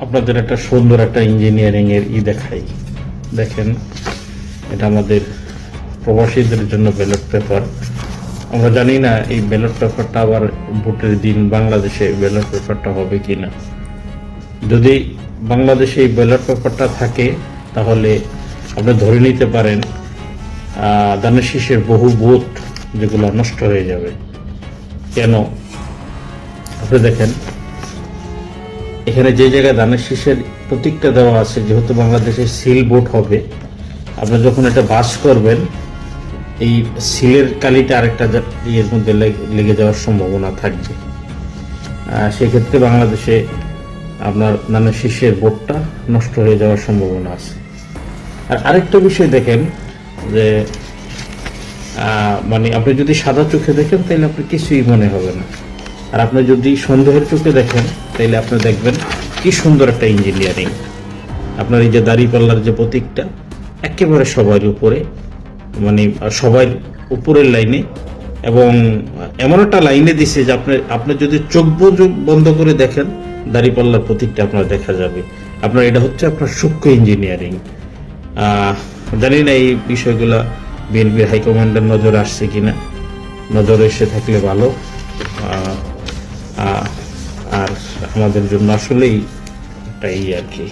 আপনাদের একটা সুন্দর একটা ইঞ্জিনিয়ারিং এর দেখাই। দেখেন, এটা আমাদের প্রবাসীদের জন্য ব্যালট পেপার। আমরা জানি না এই ব্যালট পেপারটা আবার ভোটের দিন বাংলাদেশে ব্যালট পেপারটা হবে কিনা। যদি বাংলাদেশে এই ব্যালট পেপারটা থাকে তাহলে আপনি ধরে নিতে পারেন ধানের শীষের বহু ভোট যেগুলো নষ্ট হয়ে যাবে। কেন? আপনি দেখেন, এখানে যে জায়গায় ধানের শীষের প্রতীকটা দেওয়া আছে, যেহেতু বাংলাদেশে সিল ভোট হবে, আপনি যখন এটা বাস করবেন এই সিলের কালিটা আরেকটা ইয়ের মধ্যে লেগে যাওয়ার সম্ভাবনা থাকবে। সেক্ষেত্রে বাংলাদেশে আপনার ধানের শীষের ভোটটা নষ্ট হয়ে যাওয়ার সম্ভাবনা আছে। আর আরেকটা বিষয় দেখেন যে মানে আপনি যদি সাদা চোখে দেখেন তাহলে আপনি কিছুই মনে হবে না, আর আপনি যদি সন্দেহের চোখে দেখেন তাহলে আপনি দেখবেন কি সুন্দর একটা ইঞ্জিনিয়ারিং। আপনার এই যে দাঁড়িপাল্লার যে প্রতীকটা একেবারে সবার উপরে, মানে সবার উপরের লাইনে, এবং এমন একটা লাইনে দিছে যে আপনি যদি চোখ বন্ধ করে দেখেন দাঁড়িপাল্লার প্রতীকটা আপনার দেখা যাবে। আপনার এটা হচ্ছে আপনার সূক্ষ্ম ইঞ্জিনিয়ারিং। জানি না এই বিষয়গুলা বিএনপির হাইকমান্ডের নজরে আসছে কিনা, নজরে এসে থাকলে ভালো। আর আমাদের জন্য আসলেই একটা আর কি।